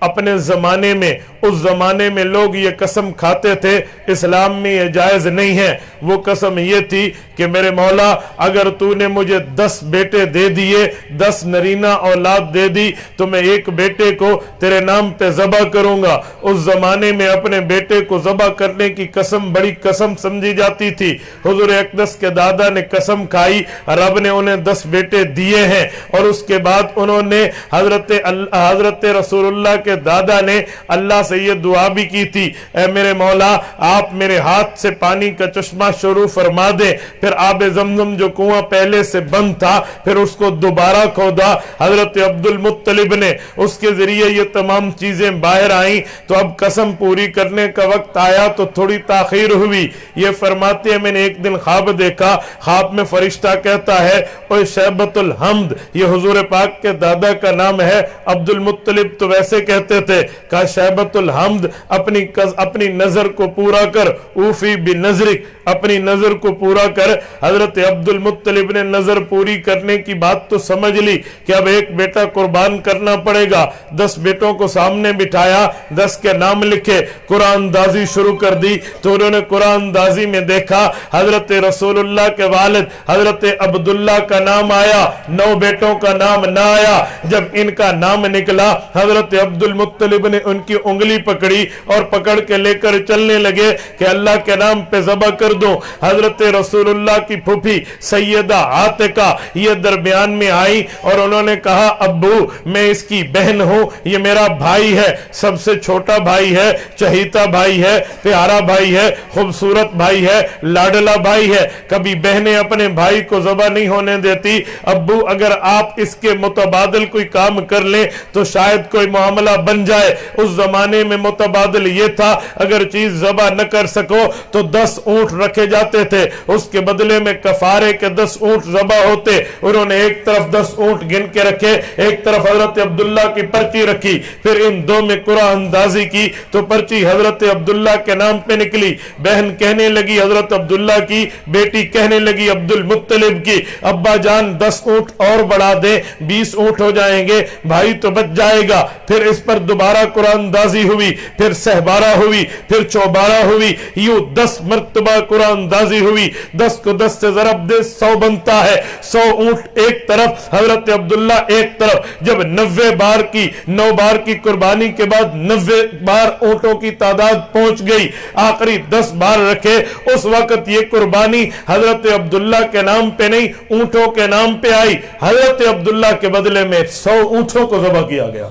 اپنے زمانے میں، اس زمانے میں لوگ یہ قسم کھاتے تھے، اسلام میں یہ جائز نہیں ہے۔ وہ قسم یہ تھی کہ میرے مولا اگر تو نے مجھے 10 بیٹے دے دیے، 10 نرینہ اولاد دے دی تو میں ایک بیٹے کو تیرے نام پہ ذبح کروں گا۔ اس زمانے میں اپنے بیٹے کو ذبح کرنے کی قسم بڑی قسم سمجھی جاتی تھی۔ حضور اقدس کے دادا نے قسم کھائی، رب نے انہیں 10 بیٹے دیے ہیں، اور اس کے بعد انہوں نے حضرت رسول اللہ کے دادا نے اللہ سے یہ دعا بھی کی تھی، اے میرے مولا آپ میرے ہاتھ سے پانی کا چشمہ شروع فرما دیں۔ پھر آب زمزم جو کنواں پہلے سے بند تھا پھر اس کو دوبارہ کھودا حضرت عبد المطلب نے، اس کے ذریعے یہ تمام چیزیں باہر آئیں۔ تو اب قسم پوری کرنے کا وقت آیا تو تھوڑی تاخیر ہوئی۔ یہ فرماتے ہیں میں نے ایک دن خواب دیکھا، خواب میں فرشتہ کہتا ہے اوہ شیبۃ الحمد، یہ حضور پاک کے دادا کا نام ہے، عبد المطلب تو ویسے کہتے تھے، کہا شیبۃ الحمد اپنی نظر کو پورا کر، اوفی بنظرک، اپنی نظر کو پورا کر۔ حضرت عبد المطلب نے نظر پوری کرنے کی بات تو سمجھ لی کہ اب ایک بیٹا قربان کرنا پڑے گا۔ 10 بیٹوں کو سامنے بٹھایا، 10 کے نام لکھے، قرآن دازی شروع کر دی۔ تو انہوں نے قرآن دازی میں دیکھا حضرت رسول اللہ کے والد حضرت عبداللہ کا نام آیا، 9 بیٹوں کا نام نہ آیا۔ جب ان کا نام نکلا حضرت عبد المطلب نے ان کی انگلی پکڑی اور پکڑ کے لے کر چلنے لگے کہ اللہ کے نام پہ ذبح کر دو۔ حضرت رسول اللہ کی پھوپھی سیدہ عاتقہ یہ درمیان میں آئی اور انہوں نے کہا ابو میں اس کی بہن ہوں، یہ میرا بھائی ہے، سب سے چھوٹا بھائی ہے، چہیتا بھائی ہے، پیارا بھائی ہے، خوبصورت بھائی ہے، لاڈلا بھائی ہے، کبھی بہنیں اپنے بھائی کو ذبح نہیں ہونے دیتی۔ ابو اگر آپ اس کے متبادل کوئی کام کر لیں تو شاید کوئی معاملہ بن جائے۔ اس زمانے میں متبادل یہ تھا اگر چیز ذبح نہ کر سکو تو 10 اونٹ رکھے جاتے تھے، اس کے بدلے میں کفارے کے 10 اونٹ ذبح ہوتے۔ انہوں نے ایک طرف 10 اونٹ گن کے رکھے، ایک طرف حضرت عبداللہ کی پرچی رکھی، پھر ان دو میں قرآن اندازی کی تو پرچی حضرت عبداللہ کے نام پہ نکلی۔ بہن کہنے لگی حضرت عبداللہ کی، بیٹی کہنے لگی عبد المطلب کی، ابا جان 10 اونٹ اور بڑھا دیں، 20 اونٹ ہو جائیں گے، بھائی تو بچ جائے گا۔ پھر اس پر دوبارہ قرآن اندازی ہوئی، پھر سہبارہ ہوئی، پھر چوبارہ ہوئی، یوں 10 مرتبہ قرآن اندازی ہوئی۔ 10 کو 10 سے ضرب دے 100 بنتا ہے، 100 اونٹ ایک طرف، حضرت عبداللہ ایک طرف۔ جب 90 بار کی 9 بار کی قربانی کے بعد 90 بار اونٹوں کی تعداد پہنچ گئی، آخری 10 بار رکھے، اس وقت یہ قربانی حضرت عبداللہ کے نام پہ نہیں اونٹوں کے نام پہ آئی۔ حضرت عبداللہ کے بدلے میں 100 اونٹوں کو ذبح کیا گیا۔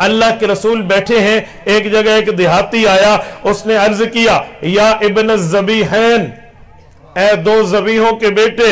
اللہ کے رسول بیٹھے ہیں، ایک جگہ ایک دیہاتی آیا، اس نے عرض کیا یا ابن الذبیحین، اے 2 ذبیحوں کے بیٹے۔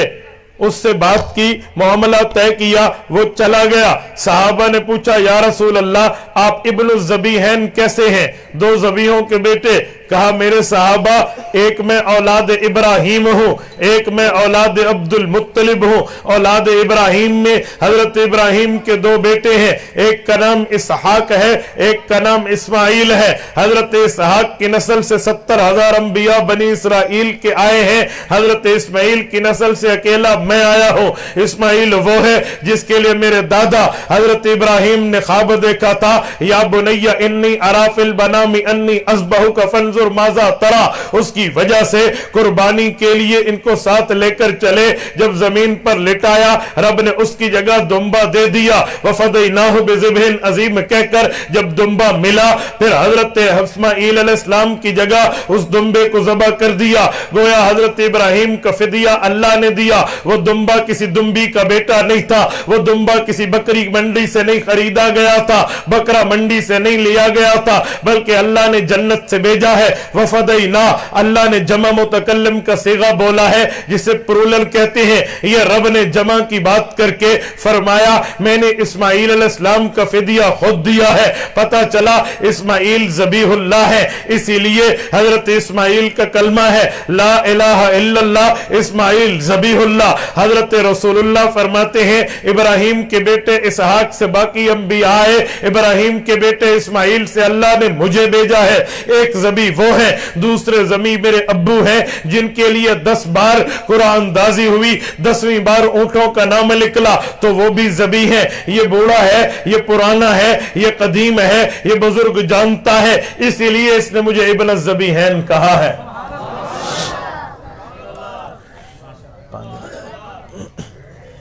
اس سے بات کی، معاملہ طے کیا، وہ چلا گیا۔ صحابہ نے پوچھا یا رسول اللہ آپ ابن الذبیحین کیسے ہیں، 2 ذبیحوں کے بیٹے؟ کہا میرے صحابہ ایک میں اولاد ابراہیم ہوں، ایک میں اولاد عبد المطلب ہوں۔ اولاد ابراہیم میں حضرت ابراہیم کے 2 بیٹے ہیں، ایک کا نام اسحاق ہے، ایک کا نام اسماعیل ہے۔ حضرت اسحاق کی نسل سے 70,000 انبیاء بنی اسرائیل کے آئے ہیں، حضرت اسماعیل کی نسل سے اکیلا میں آیا ہوں۔ اسماعیل وہ ہے جس کے لیے میرے دادا حضرت ابراہیم نے خواب دیکھا تھا، یا بنی انی ارا فی المنام انی اذبحک فانظر ماذا ترى، اس کی وجہ سے قربانی کے لیے ان کو ساتھ لے کر چلے۔ جب زمین پر لٹایا رب نے اس کی جگہ دمبا دے دیا، وفدیناہ بذبح عظیم کہہ کر جب دمبا ملا پھر حضرت اسماعیل علیہ السلام کی جگہ اس دمبے کو ذبح کر دیا۔ گویا حضرت ابراہیم کا فدیہ اللہ نے دیا۔ وہ دمبا کسی دمبی کا بیٹا نہیں تھا، وہ دمبا کسی بکری منڈی سے نہیں خریدا گیا تھا، بکرا منڈی سے نہیں لیا گیا تھا، بلکہ اللہ نے جنت سے بھیجا ہے۔ وفدینا، اللہ نے جمع متکلم کا صیغہ بولا ہے جسے پرولل کہتے ہیں۔ یہ رب نے جمع کی بات کر کے فرمایا میں نے اسماعیل علیہ السلام کا فدیہ خود دیا ہے۔ پتہ چلا اسماعیل ذبیح اللہ ہے، اسی لیے حضرت اسماعیل کا کلمہ ہے لا الہ الا اللہ اسماعیل ذبیح اللہ۔ حضرت رسول اللہ فرماتے ہیں ابراہیم کے بیٹے اسحاق سے باقی انبیاء آئے، ابراہیم کے بیٹے اسماعیل سے اللہ نے مجھے بھیجا ہے۔ ایک ذبیح وہ ہیں, دوسرے زمین میرے ابو ہیں جن کے لیے 10 بار قرآن دازی ہوئی, 10ویں بار اونٹوں کا نام نکلا تو وہ بھی ذبی ہیں. یہ بوڑھا ہے, یہ پرانا ہے, یہ قدیم ہے, یہ بزرگ جانتا ہے, اسی لیے اس نے مجھے ابن الذبیحین کہا ہے.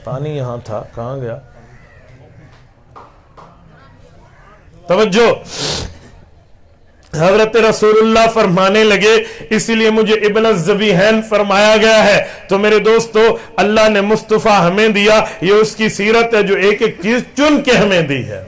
پانی یہاں تھا, کہاں گیا؟ توجہ, حضرت رسول اللہ فرمانے لگے اسی لیے مجھے ابن الذبیحین فرمایا گیا ہے. تو میرے دوستو, اللہ نے مصطفیٰ ہمیں دیا, یہ اس کی سیرت ہے جو ایک ایک چیز چن کے ہمیں دی ہے.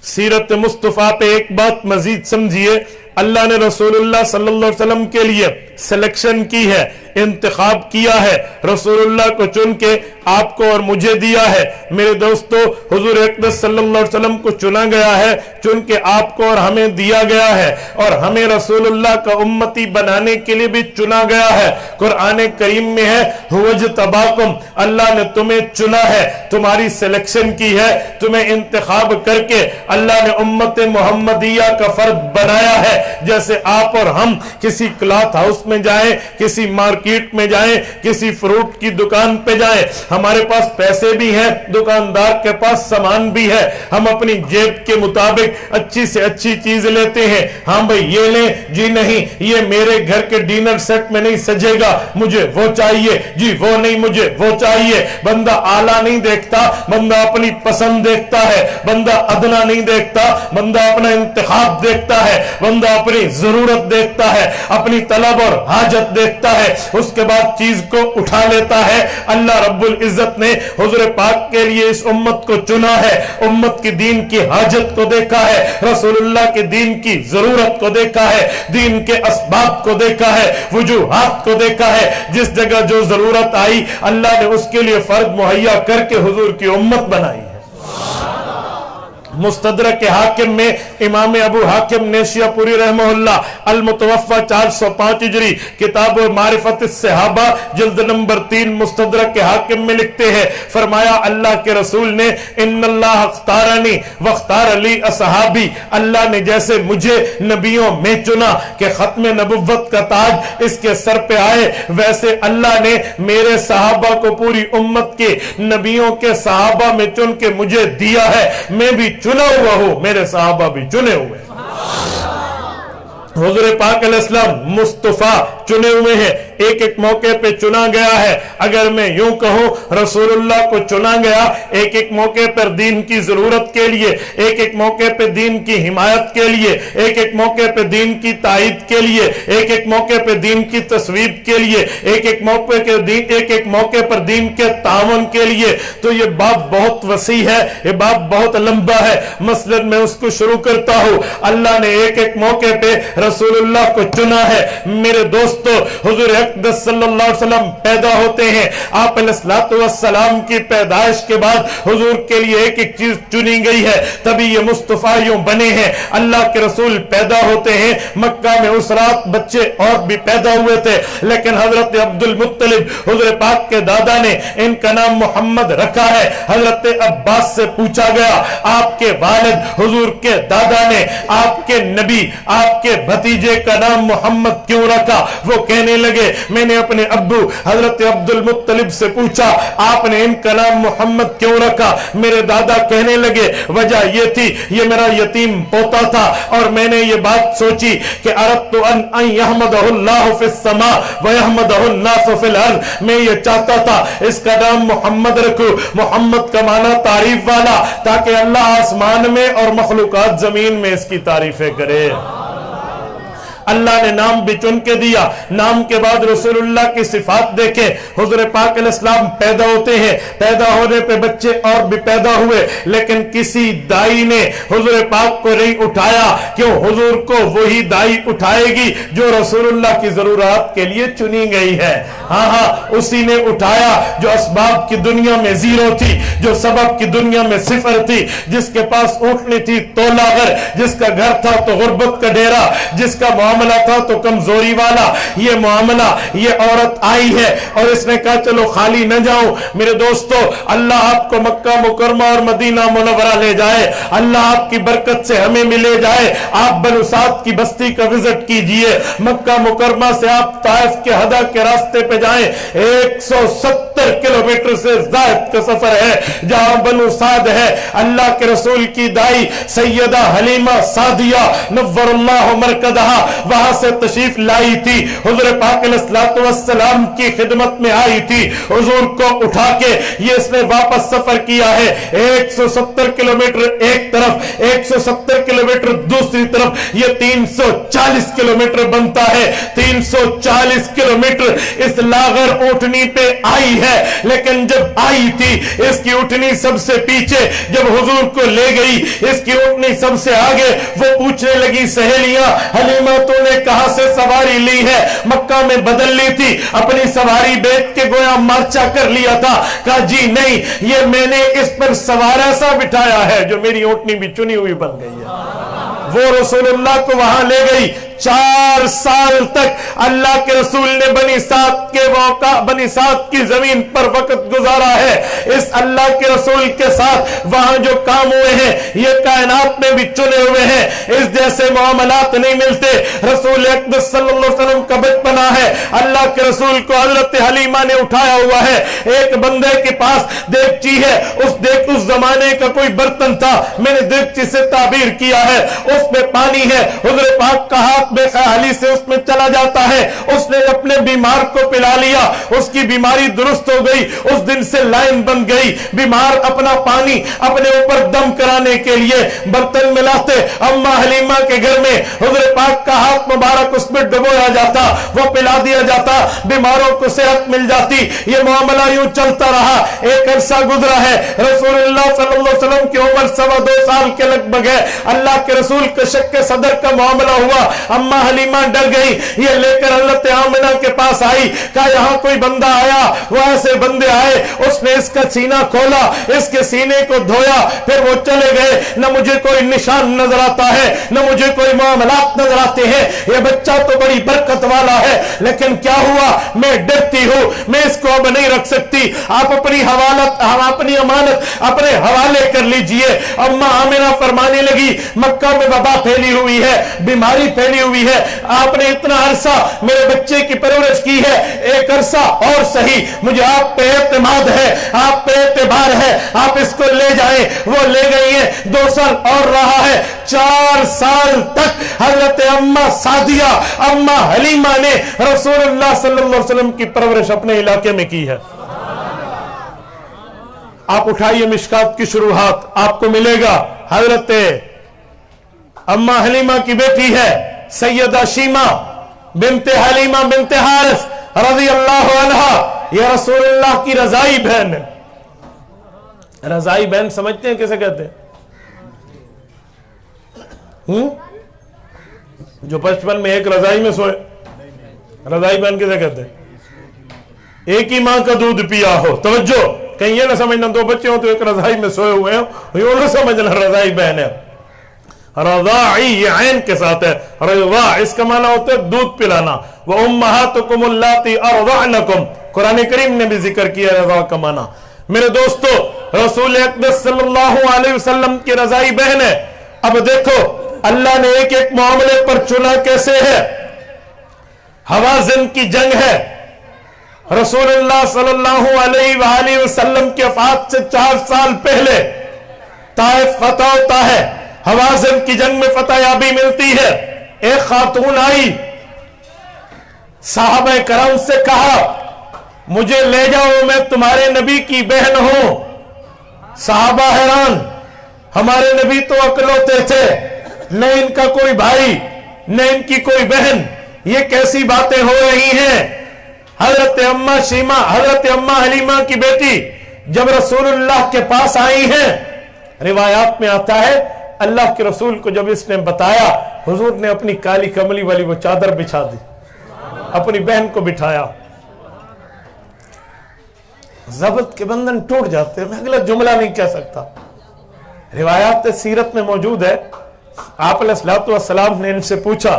سیرت مصطفیٰ پہ ایک بات مزید سمجھیے, اللہ نے رسول اللہ صلی اللہ علیہ وسلم کے لیے سلیکشن کی ہے, انتخاب کیا ہے, رسول اللہ کو چن کے آپ کو اور مجھے دیا ہے. میرے دوستو, حضور اقدس صلی اللہ علیہ وسلم کو چنا گیا ہے, چن کے آپ کو اور ہمیں دیا گیا ہے, اور ہمیں رسول اللہ کا امتی بنانے کے لیے بھی چنا گیا ہے. قرآن کریم میں ہے هو اجتباکم, اللہ نے تمہیں چنا ہے, تمہاری سلیکشن کی ہے, تمہیں انتخاب کر کے اللہ نے امت محمدیہ کا فرد بنایا ہے. جیسے آپ اور ہم کسی کلاتھ ہاؤس میں جائیں, کسی مارکیٹ میں جائیں, کسی فروٹ کی دکان پہ جائیں, ہمارے پاس پیسے بھی ہیں, دکاندار کے پاس سامان بھی ہے, ہم اپنی جیب کے مطابق اچھی سے اچھی چیز لیتے ہیں. ہاں بھئی یہ لیں, جی نہیں یہ میرے گھر کے ڈینر سیٹ میں نہیں سجے گا, مجھے وہ چاہیے, جی وہ نہیں مجھے وہ چاہیے. بندہ اعلیٰ نہیں دیکھتا, بندہ اپنی پسند دیکھتا ہے, بندہ ادنا نہیں دیکھتا, بندہ اپنا انتخاب دیکھتا ہے, بندہ اپنی ضرورت دیکھتا ہے, اپنی طلب اور حاجت دیکھتا ہے, اس کے بعد چیز کو اٹھا لیتا ہے. اللہ رب العزت نے حضور پاک کے لیے اس امت کو چنا ہے, امت کی دین کی حاجت کو دیکھا ہے, رسول اللہ کے دین کی ضرورت کو دیکھا ہے, دین کے اسباب کو دیکھا ہے, وجوہات کو دیکھا ہے. جس جگہ جو ضرورت آئی اللہ نے اس کے لیے فرد مہیا کر کے حضور کی امت بنائی ہے. مستدرک حاکم میں امام ابو حاکم نیشیہ پوری رحمہ اللہ المتوفى 405 ہجری کتاب معرفت الصحابہ جلد نمبر 3 مستدرک حاکم میں لکھتے ہیں, فرمایا اللہ کے رسول نے ان اللہ اختارنی واختار لی اصحابی, اللہ نے جیسے مجھے نبیوں میں چنا کہ ختم نبوت کا تاج اس کے سر پہ آئے, ویسے اللہ نے میرے صحابہ کو پوری امت کے نبیوں کے صحابہ میں چن کے مجھے دیا ہے. میں بھی چنا ہوا ہوں, میرے صحابہ بھی چنے ہوئے. حضور پاک علیہ السلام مصطفیٰ چنے ہوئے ہیں, ایک ایک موقع پہ چنا گیا ہے. اگر میں یوں کہوں رسول اللہ کو چنا گیا ایک ایک موقع پر دین کی ضرورت کے لیے, ایک ایک موقع پہ دین کی حمایت کے لیے, ایک ایک موقع پہ دین کی تائید کے لیے, ایک ایک موقع پہ دین کی تصویب کے لیے, ایک ایک موقع پر دین کے تعاون کے لیے. تو یہ باب بہت وسیع ہے, یہ باب بہت لمبا ہے. مثلا میں اس کو شروع کرتا ہوں. اللہ نے ایک ایک موقع پہ رسول اللہ کو چنا ہے. میرے دوستو, حضور اقدس صلی اللہ علیہ وسلم پیدا ہوتے ہیں, آپ علیہ السلام کی پیدائش کے بعد حضور کے لیے ایک ایک چیز چنی گئی ہے, تبھی یہ مصطفیوں بنے ہیں. اللہ کے رسول پیدا ہوتے ہیں, مکہ میں اس رات بچے اور بھی پیدا ہوئے تھے, لیکن حضرت عبد المطلب حضور پاک کے دادا نے ان کا نام محمد رکھا ہے. حضرت عباس سے پوچھا گیا آپ کے والد حضور کے دادا نے آپ کے نبی آپ کے بھتیجے کا نام محمد کیوں رکھا؟ وہ کہنے لگے میں نے اپنے ابو حضرت عبد المطلب سے پوچھا آپ نے ان کا نام محمد کیوں رکھا؟ میرے دادا کہنے لگے وجہ یہ تھی یہ میرا یتیم پوتا تھا اور میں نے یہ بات سوچی کہ اردت ان یحمدہ اللہ فی السماء ویحمدہ الناس فی الارض, میں یہ چاہتا تھا اس کا نام محمد رکھوں. محمد کا معنی تعریف والا, تاکہ اللہ آسمان میں اور مخلوقات زمین میں اس کی تعریفیں کرے. اللہ نے نام بھی چن کے دیا. نام کے بعد رسول اللہ کی صفات دیکھیں. حضور پاک علیہ السلام پیدا ہوتے ہیں, پیدا ہونے پہ بچے اور بھی پیدا ہوئے, لیکن کسی دائی نے حضور پاک کو نہیں اٹھایا. کیوں؟ حضور کو وہی دائی اٹھائے گی جو رسول اللہ کی ضرورات کے لیے چنی گئی ہے. ہاں اسی نے اٹھایا جو اسباب کی دنیا میں زیرو تھی, جو سبب کی دنیا میں صفر تھی, جس کے پاس اونٹنی تھی تولا گر, جس کا گھر تھا تو غربت کا ڈیرا, جس کا معاملہ معاملہ تھا تو کمزوری والا یہ معاملہ، یہ عورت آئی ہے اور اس نے کہا چلو خالی نہ جاؤں۔ میرے دوستو، اللہ آپ کو مکہ مکرمہ اور مدینہ منورہ لے جائے، اللہ آپ کی برکت سے ہمیں ملے جائے۔ آپ بنو سعد کی بستی کا وزٹ کیجئے، مکہ مکرمہ سے آپ طائف کے ہدا کے راستے پہ جائیں، 170 کلومیٹر سے زائد کا سفر ہے جہاں بنو سعد ہے۔ اللہ کے رسول کی دائی سیدہ حلیمہ سعدیہ نور اللہ مرکزہ وہاں سے تشریف لائی تھی، حضور پاک علیہ السلام کی خدمت میں آئی تھی، حضور کو اٹھا کے یہ اس نے واپس سفر کیا ہے۔ 170 کلومیٹر ایک طرف، 170 کلومیٹر دوسری طرف، یہ 340 کلومیٹر بنتا ہے۔ 340 کلومیٹر اس لاغر اونٹنی پہ آئی ہے، لیکن جب آئی تھی اس کی اونٹنی سب سے پیچھے، جب حضور کو لے گئی اس کی اونٹنی سب سے آگے، وہ پوچھنے لگی سہیلیاں حلیمہ تو نے کہاں سے سواری لی ہے؟ مکہ میں بدل لی تھی، اپنی سواری بیچ کے گویا مارچا کر لیا تھا۔ کہا جی نہیں، یہ میں نے اس پر سوار ایسا بٹھایا ہے جو میری اونٹنی بھی چنی ہوئی بن گئی ہے۔ وہ رسول اللہ کو وہاں لے گئی۔ 4 سال تک اللہ کے رسول نے بنی سعد کی زمین پر وقت گزارا ہے۔ اس اللہ کے رسول کے ساتھ وہاں جو کام ہوئے ہیں یہ کائنات میں بھی چنے ہوئے ہیں، اس جیسے معاملات نہیں ملتے۔ رسول اقدس صلی اللہ علیہ وسلم کا بچپنا ہے، اللہ کے رسول کو حضرت حلیمہ نے اٹھایا ہوا ہے۔ ایک بندے کے پاس دیگچی ہے، اس زمانے کا کوئی برتن تھا، میں نے دیگچی سے تعبیر کیا ہے، اس میں پانی ہے، حضور پاک کا ہاتھ بے خیالی سے اس میں چلا جاتا ہے، اس نے اپنے بیمار کو پلا لیا، اس کی بیماری درست ہو گئی، اس دن سے لائن بن گئی۔ بیمار اپنا پانی اپنے اوپر دم کرانے کے لیے برتن میں لاتے، اماں حلیمہ کے گھر میں حضور پاک کا ہاتھ مبارک اس میں ڈبویا جاتا، وہ پلا دیا جاتا، بیماروں کو صحت مل جاتی۔ یہ معاملہ یوں چلتا رہا، ایک عرصہ گزرا ہے، رسول اللہ صلی اللہ علیہ وسلم کی عمر 2.25 سال کے لگ بھگ ہے۔ اللہ کے رسول کے شک صدر کا معاملہ ہوا، اماں حلیمہ ڈر گئی، یہ لے کر حضرت آمنہ کے پاس آئی، کہا یہاں کوئی بندہ آیا، وہ ایسے بندے آئے، اس نے اس کا سینہ کھولا، اس کے سینے کو دھویا، پھر وہ چلے گئے، نہ مجھے کوئی نشان نظر آتا ہے، نہ مجھے کوئی معاملات نظر آتے ہیں، یہ بچہ تو بڑی برکت والا ہے، لیکن کیا ہوا؟ میں ڈرتی ہوں، میں اس کو اب نہیں رکھ سکتی، آپ اپنی اپنی امانت اپنے حوالے کر لیجئے۔ اماں آمنہ فرمانے لگی مکہ میں وبا پھیلی ہوئی ہے، بیماری پھیلی ہوئی ہے، آپ نے اتنا عرصہ میرے بچے کی پرورش کی ہے، ایک عرصہ اور صحیح، مجھے آپ پہ اعتماد ہے، آپ پہ اعتبار ہے، آپ اس کو لے جائیں۔ وہ لے گئی ہیں، 2 سال اور رہا ہے، 4 سال تک حضرت اماں سعدیہ اماں حلیمہ نے رسول اللہ صلی اللہ علیہ وسلم کی پرورش اپنے علاقے میں کی ہے۔ آپ اٹھائیے مشکات کی شروحات، آپ کو ملے گا حضرت اماں حلیمہ کی بیٹی ہے سیدہ شیمہ بنت حلیمہ بنت حارث رضی اللہ عنہ، یہ رسول اللہ کی رضائی بہن ہے۔ رضائی بہن سمجھتے ہیں کیسے کہتے ہیں؟ جو بچپن میں ایک رضائی میں سوئے، رضائی بہن کیسے کہتے ہیں؟ ایک ہی ماں کا دودھ پیا ہو، توجہ، کہیں یہ نہ سمجھنا 2 بچے ہوں تو ایک رضائی میں سوئے ہوئے ہیں، یہ نہ سمجھنا رضائی بہن ہے۔ رضاعی یہ عین کے ساتھ ہے، رضاع اس کا معنی ہوتا ہے دودھ پلانا، وَأُمَّهَاتُكُمُ اللَّاتِي أَرْضَعْنَكُمْ، قرآن کریم نے بھی ذکر کیا رضاع کا معنی۔ میرے دوستو، رسول اقدس صلی اللہ علیہ وسلم کی رضائی بہن ہے۔ اب دیکھو اللہ نے ایک ایک معاملے پر چنا کیسے ہے۔ حوازن کی جنگ ہے، رسول اللہ صلی اللہ علیہ وآلہ وسلم کی وفات سے 4 سال پہلے طائف فتح ہوتا ہے، حوازن کی جنگ میں فتح یابی ملتی ہے۔ ایک خاتون آئی، صحابہ کرام سے کہا مجھے لے جاؤ، میں تمہارے نبی کی بہن ہوں۔ صحابہ حیران، ہمارے نبی تو اکلوتے تھے، نہ ان کا کوئی بھائی نہ ان کی کوئی بہن، یہ کیسی باتیں ہو رہی ہیں؟ حضرت اماں شیمہ، حضرت اماں حلیمہ کی بیٹی جب رسول اللہ کے پاس آئی ہیں، روایات میں آتا ہے اللہ کے رسول کو جب اس نے بتایا، حضور نے اپنی کالی کملی والی وہ چادر بچھا دی، اپنی بہن کو بٹھایا۔ ضبط کے بندھن ٹوٹ جاتے ہیں، میں اگلا جملہ نہیں کہہ سکتا۔ روایات سیرت میں موجود ہے، آپ علیہ السلام نے ان سے پوچھا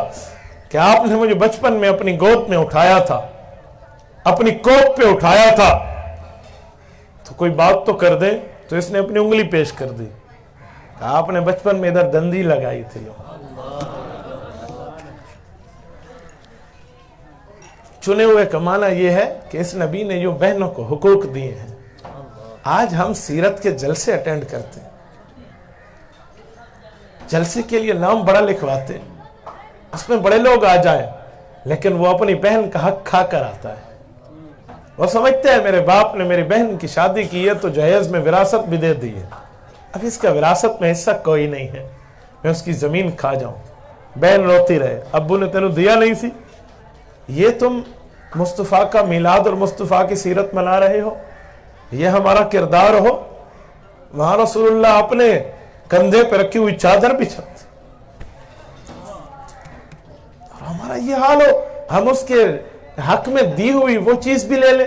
کہ آپ نے مجھے بچپن میں اپنی گود میں اٹھایا تھا، اپنی کوپ پہ اٹھایا تھا، تو کوئی بات تو کر دے۔ تو اس نے اپنی انگلی پیش کر دی، کہا آپ نے بچپن میں ادھر دندی لگائی تھی۔ چنے ہوئے کا معنی یہ ہے کہ اس نبی نے جو بہنوں کو حقوق دیے ہیں، آج ہم سیرت کے جلسے اٹینڈ کرتے ہیں، جلسے کے لیے نام بڑا لکھواتے ہیں، اس میں بڑے لوگ آ جائیں، لیکن وہ اپنی بہن کا حق کھا کر آتا ہے۔ وہ سمجھتے ہیں میرے باپ نے میری بہن کی شادی کی ہے تو جہیز میں وراثت بھی دے دی ہے، اب اس کا وراثت میں حصہ کوئی نہیں ہے، میں اس کی زمین کھا جاؤں۔ بہن روتی رہے، ابو نے تینوں دیا نہیں سی؟ یہ تم مصطفیٰ کا میلاد اور مصطفیٰ کی سیرت منا رہے ہو؟ یہ ہمارا کردار ہو؟ وہاں رسول اللہ اپنے کندھے پہ رکھی ہوئی چادر بچھاتے، اور ہمارا یہ حال ہو ہم اس کے حق میں دی ہوئی وہ چیز بھی لے لیں۔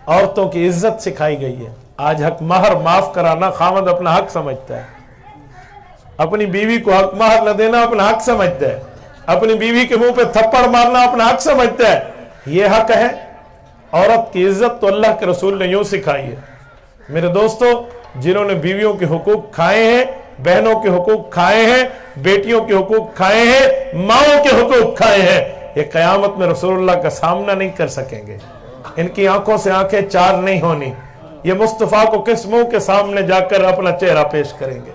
عورتوں کی عزت سکھائی گئی ہے۔ آج حق مہر معاف کرانا خامد اپنا حق سمجھتا ہے، اپنی بیوی کو حق مہر نہ دینا اپنا حق سمجھتا ہے، اپنی بیوی کے منہ پہ تھپڑ مارنا اپنا حق سمجھتا ہے۔ یہ حق ہے؟ عورت کی عزت تو اللہ کے رسول نے یوں سکھائی ہے۔ میرے دوستو، جنہوں نے بیویوں کے حقوق کھائے ہیں، بہنوں کے حقوق کھائے ہیں، بیٹیوں کے حقوق کھائے ہیں، ماؤں کے حقوق کھائے ہیں، یہ قیامت میں رسول اللہ کا سامنا نہیں کر سکیں گے۔ ان کی آنکھوں سے آنکھیں چار نہیں ہونی۔ یہ مصطفیٰ کو کس منہ کے سامنے جا کر اپنا چہرہ پیش کریں گے؟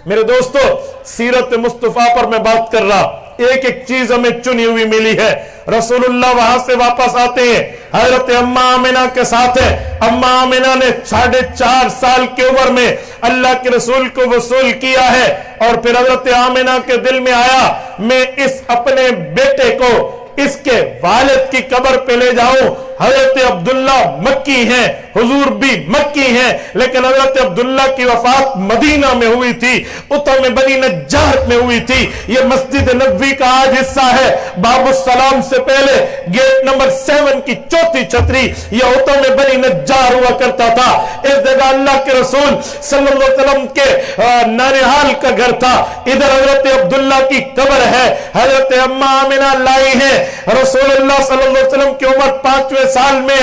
میرے دوستو، سیرت مصطفیٰ پر میں بات کر رہا، ایک ایک چیز ہمیں چنی ہوئی ملی ہے۔ رسول اللہ وہاں سے واپس آتے ہیں، حضرت اماں آمنہ کے ساتھ ہے۔ اماں آمنہ نے 4.5 سال کی عمر میں اللہ کے رسول کو وصول کیا ہے، اور پھر حضرت آمنہ کے دل میں آیا میں اس اپنے بیٹے کو اس کے والد کی قبر پہ لے جاؤں۔ حضرت عبداللہ مکی ہیں، حضور بھی مکی ہیں، لیکن حضرت عبداللہ کی وفات مدینہ میں ہوئی تھی، اتم بنی نجار میں ہوئی تھی۔ یہ مسجد نبوی کا آج حصہ ہے۔ باب السلام سے پہلے گیٹ نمبر 7 کی چوتھی چھتری یہ اتم بنی نجار ہوا کرتا تھا۔ اس جگہ اللہ کے رسول صلی اللہ علیہ وسلم کے نانحال کا گھر تھا۔ ادھر حضرت عبداللہ کی قبر ہے۔ حضرت اماں آمنہ لائی ہے، رسول اللہ صلی اللہ علیہ وسلم کی عمر 5ویں سال میں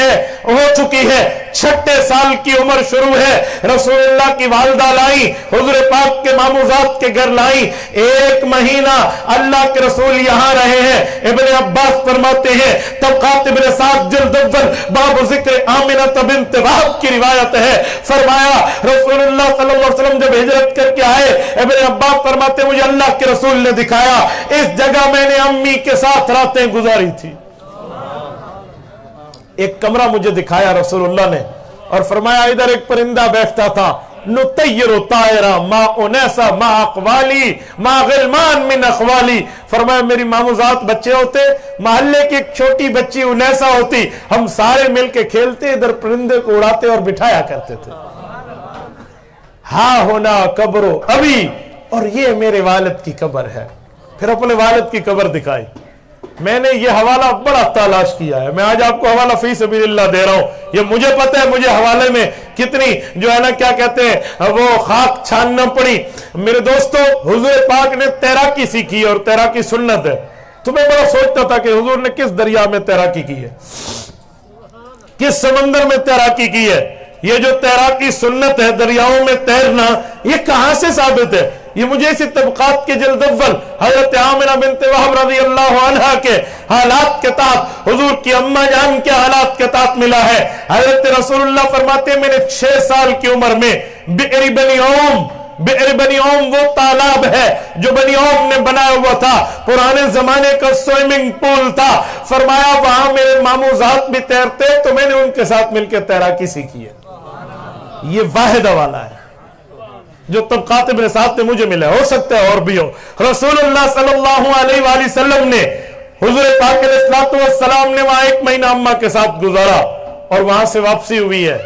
ہو چکی ہے، 6 سال کی عمر شروع ہے۔ رسول اللہ کی والدہ لائی، حضور پاک کے ماموزات کے گھر لائی۔ 1 مہینہ اللہ کے رسول یہاں رہے ہیں۔ ابن عباس فرماتے ہیں، طبقات ابن سعد جلد اول باب ذکر آمنہ بنت وہب کی روایت ہے، فرمایا رسول اللہ صلی اللہ علیہ وسلم جب ہجرت کر کے آئے، ابن عباس فرماتے مجھے اللہ کے رسول نے دکھایا اس جگہ میں نے امی کے ساتھ راتیں گزاری تھی۔ ایک کمرہ مجھے دکھایا رسول اللہ نے، اور فرمایا ادھر ایک پرندہ بیٹھتا تھا، نطیر طائرہ ما انیسا ما اقوالی ما غلمان من اخوالی۔ فرمایا میری ماموزات بچے ہوتے، محلے کی ایک چھوٹی بچی انیسا ہوتی، ہم سارے مل کے کھیلتے، ادھر پرندے کو اڑاتے اور بٹھایا کرتے تھے۔ ہاں ہونا قبرو ابھی، اور یہ میرے والد کی قبر ہے۔ پھر اپنے والد کی قبر دکھائی۔ میں نے یہ حوالہ بڑا تلاش کیا ہے، میں آج آپ کو حوالہ فی سبیل اللہ دے رہا ہوں۔ یہ مجھے پتہ ہے مجھے حوالے میں کتنی جو ہے نا کیا کہتے ہیں وہ خاک چھاننا پڑی۔ میرے دوستو، حضور پاک نے تیراکی سیکھی اور تیراکی سنت ہے۔ تو میں بڑا سوچتا تھا کہ حضور نے کس دریا میں تیراکی کی ہے، کس سمندر میں تیراکی کی ہے۔ یہ جو تیراکی سنت ہے، دریاؤں میں تیرنا، یہ کہاں سے ثابت ہے؟ یہ مجھے اسی طبقات کے جلد اول حضرت آمنہ بنت وہب رضی اللہ عنہ کے حالات کے تحت، حضور کی اماں جان کے حالات کے تحت ملا ہے۔ حضرت رسول اللہ فرماتے ہیں میں نے 6 سال کی عمر میں بئر بنی اوم وہ تالاب ہے جو بنی اوم نے بنایا ہوا تھا، پرانے زمانے کا سوئمنگ پول تھا۔ فرمایا وہاں میرے ماموزات بھی تیرتے تو میں نے ان کے ساتھ مل کے تیراکی سیکھی ہے۔ یہ واحد حوالہ ہے جو طبقات ابن سعد میں مجھے ملا، ہو سکتا ہے اور بھی ہو۔ رسول اللہ صلی اللہ علیہ وآلہ وسلم نے، حضور پاک علیہ السلام نے وہاں 1 مہینہ اماں کے ساتھ گزارا، اور وہاں سے واپسی ہوئی ہے۔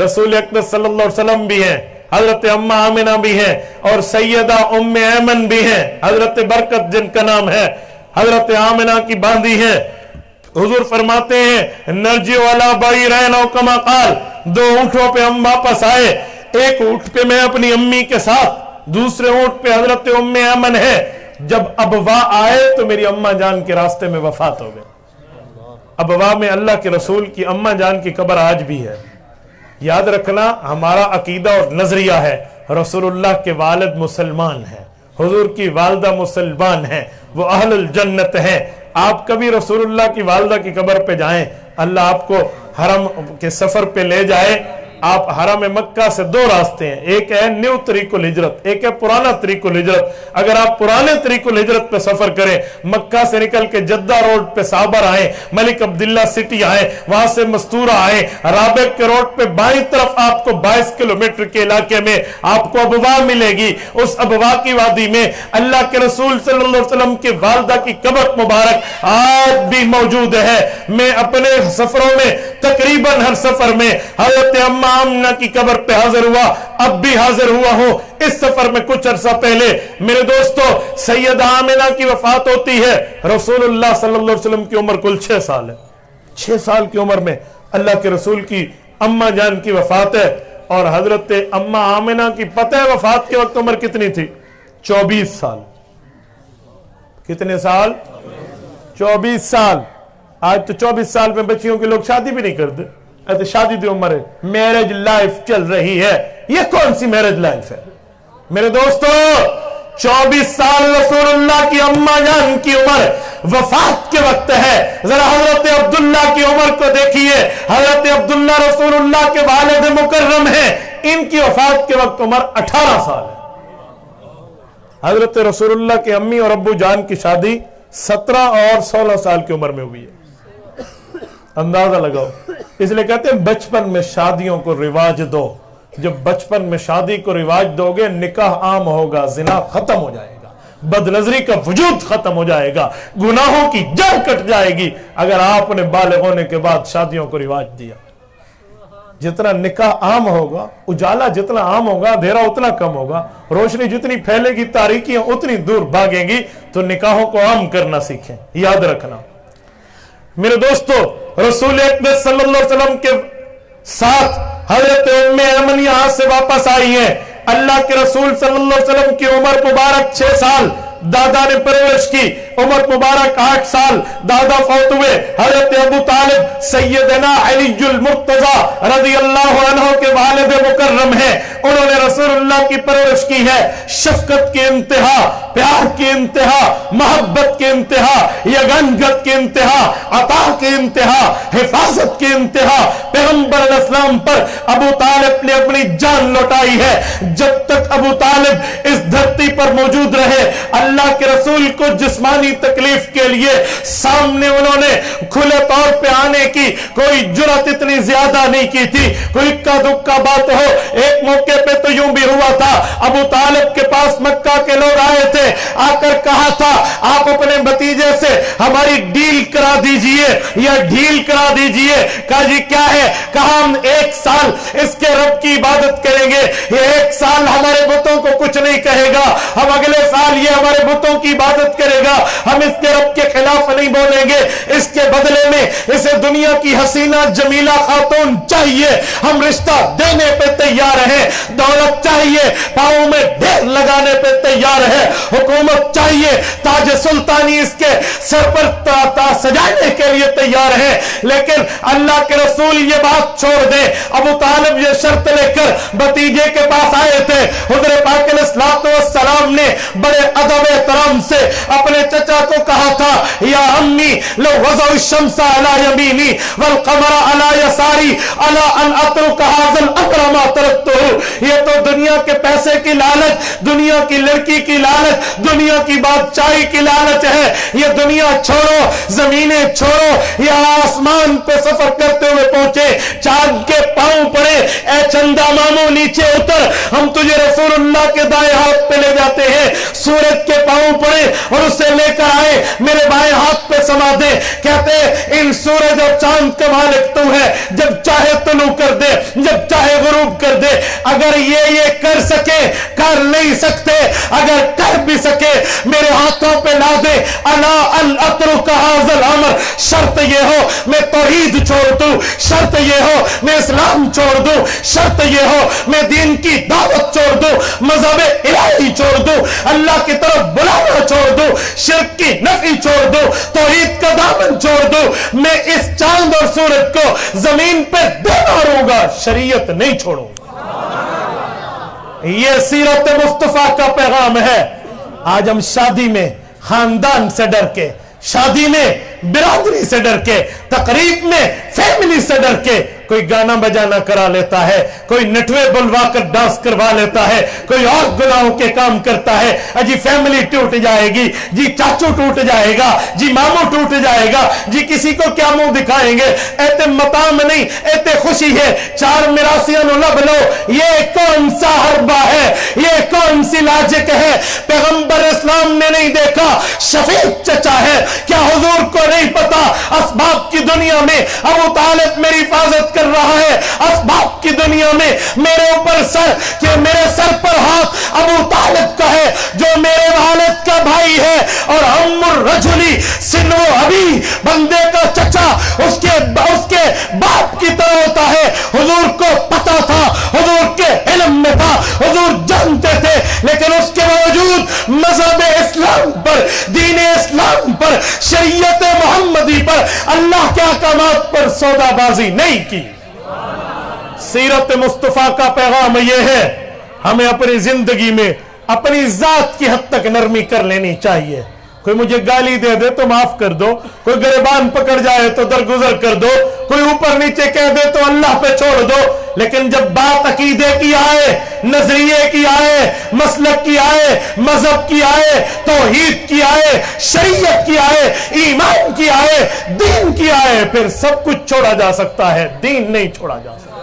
رسول اکرم صلی اللہ علیہ وسلم بھی ہیں، حضرت اماں آمنہ بھی ہیں، اور سیدہ ام ایمن بھی ہیں، حضرت برکت جن کا نام ہے، حضرت آمنہ کی باندھی ہیں۔ حضور فرماتے ہیں نرجع علی بعیرین او کما قال، 2 اونٹوں پہ ہم واپس آئے، ایک اونٹ پہ میں اپنی امی کے ساتھ، دوسرے اونٹ پہ حضرت ام ایمن ہے۔ جب ابوا آئے تو میری اماں جان کے راستے میں وفات ہو گئے. ابوا میں اللہ کے رسول کی اماں جان کی قبر آج بھی ہے. یاد رکھنا ہمارا عقیدہ اور نظریہ ہے رسول اللہ کے والد مسلمان ہیں, حضور کی والدہ مسلمان ہیں, وہ اہل الجنت ہیں. آپ کبھی رسول اللہ کی والدہ کی قبر پہ جائیں, اللہ آپ کو حرم کے سفر پہ لے جائے. آپ حرم مکہ سے دو راستے ہیں, ایک ہے نیو طریق الہجرت, ایک ہے پرانا طریق الہجرت. اگر آپ پرانے طریق الہجرت پہ سفر کریں, مکہ سے نکل کے جدہ روڈ پہ صابر آئیں, ملک عبداللہ سٹی آئیں, وہاں سے مستورہ آئیں, رابق کے روڈ پہ بائیں طرف آپ کو 22 کلومیٹر کے علاقے میں آپ کو ابوا ملے گی. اس ابوا کی وادی میں اللہ کے رسول صلی اللہ علیہ وسلم کے والدہ کی قبر مبارک آج بھی موجود ہے. میں اپنے سفروں میں تقریباً ہر سفر میں حضرت آمنہ کی قبر پہ حاضر ہوا, اب بھی حاضر ہوا ہوں. اس سفر میں کچھ عرصہ پہلے میرے دوستو سیدہ آمنہ کی وفات ہوتی ہے. رسول اللہ صلی اللہ علیہ وسلم کی عمر کل 6 سال ہے. 6 سال کی عمر میں اللہ کے رسول کی اماں جان کی وفات ہے. اور حضرت اماں آمنہ کی پتہ ہے وفات کے وقت عمر کتنی تھی؟ 24 سال. کتنے سال؟ 24 سال. آج تو 24 سال میں بچیوں کے لوگ شادی بھی نہیں کرتے. شادی دی عمر ہے, میرج لائف چل رہی ہے. یہ کون سی میرج لائف ہے میرے دوستو؟ 24 سال رسول اللہ کی اماں جان کی عمر وفات کے وقت ہے. ذرا حضرت عبداللہ کی عمر کو دیکھیے. حضرت عبداللہ رسول اللہ کے والد مکرم ہیں, ان کی وفات کے وقت عمر 18 سال ہے. حضرت رسول اللہ کے امی اور ابو جان کی شادی 17 اور 16 سال کی عمر میں ہوئی ہے. اندازہ لگاؤ. اس لئے کہتے ہیں بچپن میں شادیوں کو رواج دو. جب بچپن میں شادی کو رواج دو گے نکاح عام ہوگا, زنا ختم ہو جائے گا, بد نظری کا وجود ختم ہو جائے گا, گناہوں کی جڑ کٹ جائے گی. اگر آپ نے بالغ ہونے کے بعد شادیوں کو رواج دیا, جتنا نکاح عام ہوگا, اجالا جتنا عام ہوگا, اندھیرا اتنا کم ہوگا, روشنی جتنی پھیلے گی, تاریکیاں اتنی دور بھاگیں گی. تو نکاحوں کو عام کرنا سیکھیں. یاد رکھنا میرے دوستو, رسول اکرم صلی اللہ علیہ وسلم کے ساتھ حضرت ام ایمن یہاں سے واپس آئی ہیں. اللہ کے رسول صلی اللہ علیہ وسلم کی عمر مبارک 6 سال دادا نے پرورش کی. عمر مبارک 8 سال دادا فوت ہوئے. حضرت ابو طالب سیدنا علی المرتضی رضی اللہ عنہ کے والد مکرم ہیں. انہوں نے رسول اللہ کی پرورش کی ہے. شفقت کی انتہا, پیار کی انتہا, محبت کی انتہا, یگانگت کی انتہا, عطا کی انتہا, حفاظت کی انتہا. پیغمبر علیہ السلام پر ابو طالب نے اپنی جان لوٹائی ہے. جب تک ابو طالب اس دھرتی پر موجود رہے, اللہ کے رسول کو جسمانی تکلیف کے لیے سامنے انہوں نے کھلے طور پہ آنے کی کوئی جرات اتنی زیادہ نہیں کی تھی. کوئی اکا دکا بات ہو. ایک موقع پہ تو یوں بھی ہوا تھا, ابو طالب کے پاس مکہ کے لوگ آئے تھے, آ کر کہا تھا آپ اپنے بھتیجے سے ہماری ڈیل کرا دیجئے یا ڈھیل کرا دیجئے. کہا جی کیا ہے؟ کہا ہم 1 سال اس کے رب کی عبادت کریں گے, یہ 1 سال ہمارے بتوں کو کچھ نہیں کہے گا, ہم اگلے سال یہ ہمارے بتوں کی عبادت کرے گا, ہم اس کے رب کے خلاف نہیں بولیں گے. اس کے بدلے میں اسے دنیا کی حسینہ جمیلہ خاتون چاہیے, ہم رشتہ دینے پہ تیار ہیں. دولت چاہیے, پاؤں میں ڈھیر لگانے پہ تیار ہے. حکومت چاہیے, تاج سلطانی اس کے سر پر سجانے کے لیے تیار ہے. لیکن اللہ کے رسول یہ بات چھوڑ دیں. ابو طالب یہ شرط لے کر بھتیجے کے پاس آئے تھے. حضور پاک علیہ السلام نے بڑے ادب احترام سے اپنے چچا کو کہا تھا, یا امی لو وضع الشمس علی یمینی والقمر علی یساری علی ان اترک هذا الامر ما ترکته. یہ تو دنیا کے پیسے کی لالچ, دنیا کی لڑکی کی لالچ, دنیا کی بادشاہی کی لالچ ہے. یہ دنیا چھوڑو, زمینیں چھوڑو, یہ آسمان پہ سفر کرتے ہوئے پہنچے, چاند کے پاؤں پڑے, اے چندہ مامو نیچے اتر, ہم تجھے رسول اللہ کے دائیں ہاتھ پہ لے جاتے ہیں. سورج کے پاؤں پڑے اور اسے لے کر آئے, میرے بائیں ہاتھ پہ سما دے. کہتے ان سورج اور چاند کا مالک تو ہے, جب چاہے طلوع کر دے, جب چاہے غروب کر دے. اگر یہ کر سکے کر نہیں سکتے، اگر کر بھی سکے میرے ہاتھوں پہ لا دے الا ان اترک ھذا الامر، شرط یہ ہو میں توحید چھوڑ دوں، شرط یہ ہو میں اسلام چھوڑ دوں، شرط یہ ہو میں دین کی دعوت چھوڑ دوں، مذہب الہی چھوڑ دوں، اللہ کی طرف بلانا چھوڑ دوں، شرک کی نفی چھوڑ دوں، توحید کا دامن چھوڑ دوں، میں اس چاند اور سورج کو زمین پہ دے ماروں گا، شریعت نہیں چھوڑوں گا۔ یہ سیرت مصطفیٰ کا پیغام ہے۔ آج ہم شادی میں خاندان سے ڈر کے، شادی میں برادری سے ڈر کے، تقریب میں فیملی سے ڈر کے کوئی گانا بجانا کرا لیتا ہے، کوئی نٹوے بلوا کر ڈانس کروا لیتا ہے، کوئی اور گناہوں کے کام کرتا ہے۔ جی فیملی ٹوٹ جائے گی، جی چاچو ٹوٹ جائے گا، جی مامو ٹوٹ جائے گا، جی کسی کو کیا منہ دکھائیں گے، ایتے مطام نہیں ایتے خوشی ہے، چار میراسیاں نو لب لو، یہ کون سا حربہ ہے، یہ کون سی لاجک ہے؟ پیغمبر اسلام نے نہیں دیکھا، شفیق چچا ہے، کیا حضور کو نہیں پتا اسباب کی دنیا میں ابو طالب میری حفاظت کر رہا ہے، اسباب کی دنیا میں میرے اوپر سر کہ میرے سر پر ہاتھ ابو طالب کا ہے جو میرے والد کا بھائی ہے، اور ام الرجلی سنو ابی، بندے کا چچا اس کے باپ کی طرح ہوتا ہے۔ حضور کو پتا تھا، حضور کے علم میں تھا، حضور جانتے تھے، لیکن اس کے باوجود مذہب اسلام پر، دین اسلام پر، شریعت محمدی پر، اللہ کے احکامات پر سودا بازی نہیں کی۔ سیرت مصطفیٰ کا پیغام یہ ہے، ہمیں اپنی زندگی میں اپنی ذات کی حد تک نرمی کر لینی چاہیے۔ کوئی مجھے گالی دے دے تو معاف کر دو، کوئی گریبان پکڑ جائے تو درگزر کر دو، کوئی اوپر نیچے کہہ دے تو اللہ پہ چھوڑ دو، لیکن جب بات عقیدے کی آئے، نظریے کی آئے، مسلک کی آئے، مذہب کی آئے، توحید کی آئے، شریعت کی آئے، ایمان کی آئے، دین کی آئے، پھر سب کچھ چھوڑا جا سکتا ہے، دین نہیں چھوڑا جا سکتا۔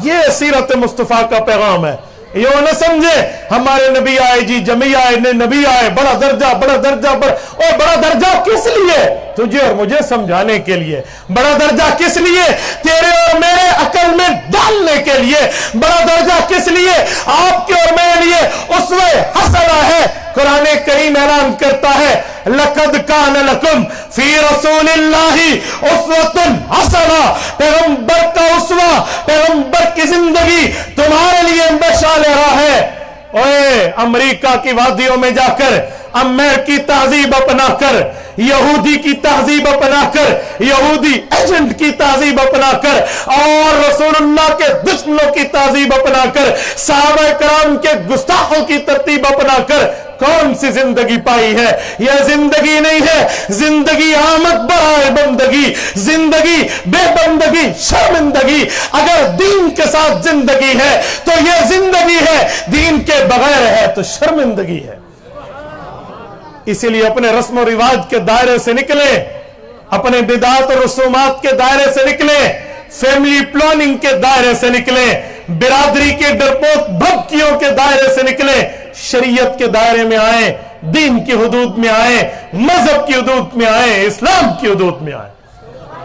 یہ سیرت مصطفیٰ کا پیغام ہے۔ یہ نہ سمجھے ہمارے نبی آئے جی جمی آئے نبی آئے، بڑا درجہ بڑا درجہ، اور بڑا درجہ کس لیے؟ تجھے اور مجھے سمجھانے کے لیے۔ بڑا درجہ کس لیے؟ تیرے اور میرے عقل میں ڈالنے کے لیے۔ بڑا درجہ کس لیے؟ آپ کے اور میرے لیے اسوہ حسنہ ہے۔ قرآن کریم اعلان کرتا ہے لَقَدْ كَانَ لَكُمْ فِي رَسُولِ اللَّهِ أُسْوَةٌ حَسَنَةٌ، پیغمبر کا اسوہ، پیغمبر کی زندگی تمہارے لیے مشعل راہ ہے۔ اوے امریکہ کی وادیوں میں جا کر، امیر کی تہذیب اپنا کر، یہودی کی تہذیب اپنا کر، یہودی ایجنٹ کی تہذیب اپنا کر، اور رسول اللہ کے دشمنوں کی تہذیب اپنا کر، صحابہ کرام کے گستاخوں کی ترتیب اپنا کر، کون سی زندگی پائی ہے؟ یہ زندگی نہیں ہے، زندگی آمد برائے بندگی، زندگی بے بندگی شرمندگی۔ اگر دین کے ساتھ زندگی ہے تو یہ زندگی ہے، دین کے بغیر ہے تو شرمندگی ہے۔ اسی لیے اپنے رسم و رواج کے دائرے سے نکلیں، اپنے بدعات اور رسومات کے دائرے سے نکلیں، فیملی پلاننگ کے دائرے سے نکلیں، برادری کے ڈرپوک بھبکیوں کے دائرے سے نکلیں، شریعت کے دائرے میں آئیں، دین کی حدود میں آئیں، مذہب کی حدود میں آئیں، اسلام کی حدود میں آئیں۔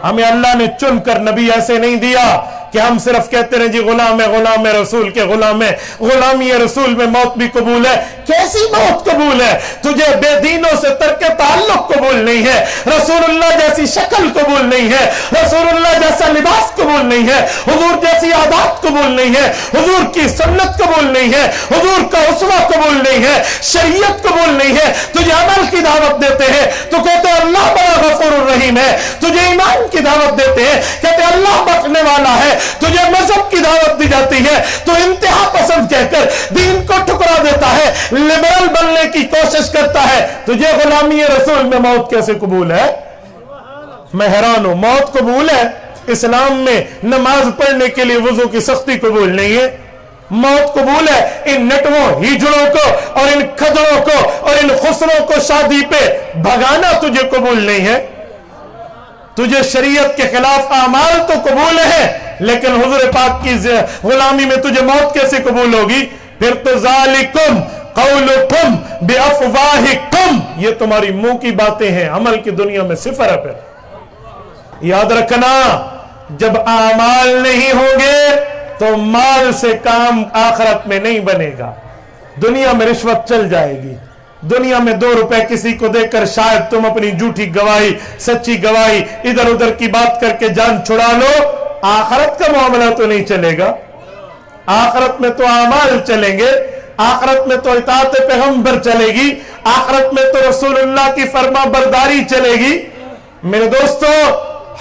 ہمیں اللہ نے چن کر نبی ایسے نہیں دیا کہ ہم صرف کہتے رہے جی غلام ہے، غلام ہے، رسول کے غلام ہے، غلامی رسول میں موت بھی قبول ہے۔ کیسی موت قبول ہے؟ تجھے بے دینوں سے ترک تعلق قبول نہیں ہے، رسول اللہ جیسی شکل قبول نہیں ہے، رسول اللہ جیسا لباس قبول نہیں ہے، حضور جیسی عادات قبول نہیں ہے، حضور کی سنت قبول نہیں ہے، حضور کا اسوہ قبول نہیں ہے، شریعت قبول نہیں ہے۔ تجھے عمل کی دعوت دیتے ہیں تو کہتے ہیں اللہ بڑا غفور الرحیم ہے، تجھے ایمان کی دعوت دیتے ہیں کہتے ہیں اللہ بخشنے والا ہے، تجھے مذہب کی دعوت دی جاتی ہے تو انتہا پسند کہہ کر دین کو ٹکرا دیتا ہے، لبرل بننے کی کوشش کرتا ہے۔ تجھے غلامی رسول میں موت کیسے قبول ہے؟ میں حیران ہوں۔ موت قبول ہے، اسلام میں نماز پڑھنے کے لیے وضو کی سختی قبول نہیں ہے۔ موت قبول ہے، ان نٹووں ہیجڑوں کو اور ان کھدڑوں کو اور ان خسروں کو شادی پہ بھگانا تجھے قبول نہیں ہے۔ تجھے شریعت کے خلاف اعمال تو قبول ہے، لیکن حضور پاک کی غلامی میں تجھے موت کیسے قبول ہوگی؟ پھر تو ذالکم قولکم بافواہکم، یہ تمہاری منہ کی باتیں ہیں، عمل کی دنیا میں صفر ہے۔ پھر یاد رکھنا، جب اعمال نہیں ہوں گے تو مال سے کام آخرت میں نہیں بنے گا. دنیا میں رشوت چل جائے گی. دنیا میں 2 روپے کسی کو دے کر شاید تم اپنی جھوٹی گواہی سچی گواہی ادھر ادھر کی بات کر کے جان چھڑا لو. آخرت کا معاملہ تو نہیں چلے گا. آخرت میں تو اعمال چلیں گے. آخرت میں تو اطاعت پیغمبر چلے گی. آخرت میں تو رسول اللہ کی فرما برداری چلے گی. میرے دوستو,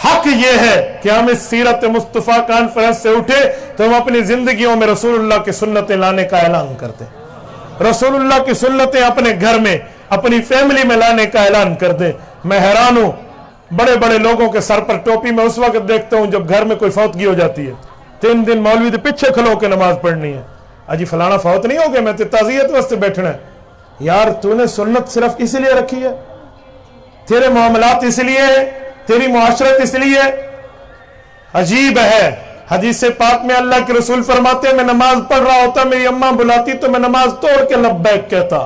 حق یہ ہے کہ ہم اس سیرت مصطفیٰ کانفرنس سے اٹھے تو ہم اپنی زندگیوں میں رسول اللہ کی سنتیں لانے کا اعلان کرتے ہیں. رسول اللہ کی سنتیں اپنے گھر میں اپنی فیملی میں لانے کا اعلان کر دیں. میں حیران ہوں, بڑے بڑے لوگوں کے سر پر ٹوپی میں اس وقت دیکھتا ہوں جب گھر میں کوئی فوتگی ہو جاتی ہے. 3 دن مولوی دے پیچھے کھلو کے نماز پڑھنی ہے. اجی فلانا فوت نہیں ہو گیا, میں تعزیت واسطے بیٹھنا ہے. یار تو نے سنت صرف اس لیے رکھی ہے, تیرے معاملات اس لیے ہے, تیری معاشرت اس لیے. عجیب ہے, حدیث پاک میں اللہ کے رسول فرماتے ہیں میں نماز پڑھ رہا ہوتا, میری اماں بلاتی تو میں نماز توڑ کے لبیک کہتا.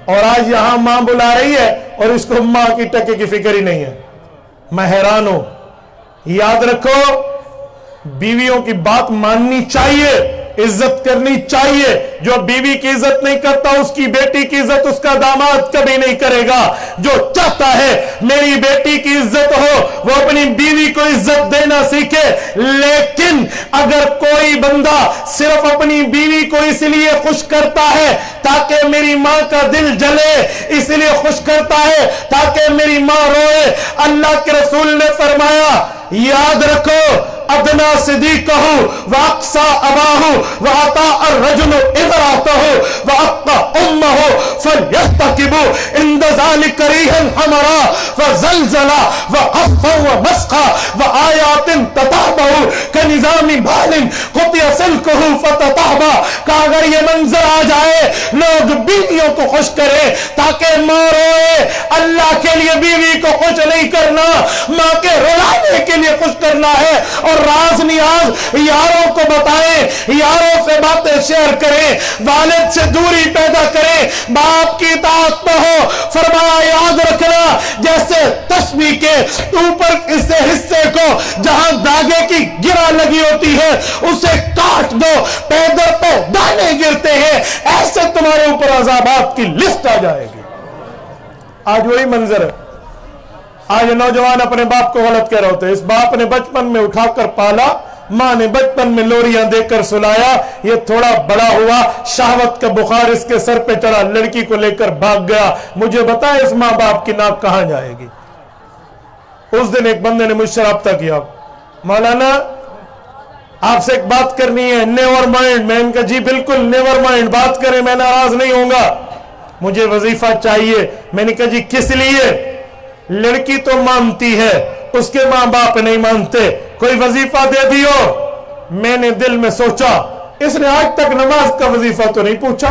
اور آج یہاں ماں بلا رہی ہے اور اس کو ماں کی ٹکے کی فکر ہی نہیں ہے. میں حیران ہوں. یاد رکھو, بیویوں کی بات ماننی چاہیے, عزت کرنی چاہیے. جو بیوی کی عزت نہیں کرتا اس کی بیٹی کی عزت اس کا داماد کبھی نہیں کرے گا. جو چاہتا ہے میری بیٹی کی عزت ہو وہ اپنی بیوی کو عزت دینا سیکھے. لیکن اگر کوئی بندہ صرف اپنی بیوی کو اس لیے خوش کرتا ہے تاکہ میری ماں کا دل جلے, اس لیے خوش کرتا ہے تاکہ میری ماں روئے, اللہ کے رسول نے فرمایا یاد رکھو ادنا صدیقہ واقصا اباہ واطاع الرجل امرأته واقطع امه فليرتكب عند ذلك ريحا حمراء وزلزلا وخفا ومسخا وآيات تتابع كنظام بال قطع سلكه فتتابع. کہ اگر یہ منظر آ جائے لوگ بیویوں کو خوش کرے تاکہ ماں روئے. اللہ کے لیے بیوی کو خوش نہیں کرنا, ماں کے رلانے کے لیے خوش کرنا ہے. اور راز نیاز یاروں کو بتائیں, یاروں سے باتیں شیئر کریں, والد سے دوری پیدا کریں, باپ کی اطاعت نہ ہو. فرمایا یاد رکھنا جیسے تسبیح کے اوپر حصے کو جہاں داغے کی گرا لگی ہوتی ہے اسے کاٹ دو, پیدر پہ دانے گرتے ہیں, ایسے تمہارے اوپر عذابات کی لسٹ آ جائے گی. آج وہی منظر ہے. آج نوجوان اپنے باپ کو غلط کہہ رہے ہوتے ہیں. اس باپ نے بچپن میں اٹھا کر پالا, ماں نے بچپن میں لوریاں دے کر سلایا, یہ تھوڑا بڑا ہوا, شہوت کا بخار اس کے سر پہ چڑھا, لڑکی کو لے کر بھاگ گیا. مجھے بتائیں اس ماں باپ کی ناک کہاں جائے گی. اس دن ایک بندے نے مجھ سے رابطہ کیا, مولانا آپ سے ایک بات کرنی ہے, نیور مائنڈ. میں ان کا جی بالکل نیور مائنڈ, بات کریں, میں ناراض نہیں ہوں گا, مجھے وظیفہ چاہیے. میں نے کہا جی کس لیے؟ لڑکی تو مانتی ہے, اس کے ماں باپ نہیں مانتے, کوئی وظیفہ دے دیو. میں نے دل میں سوچا اس نے آج تک نماز کا وظیفہ تو نہیں پوچھا,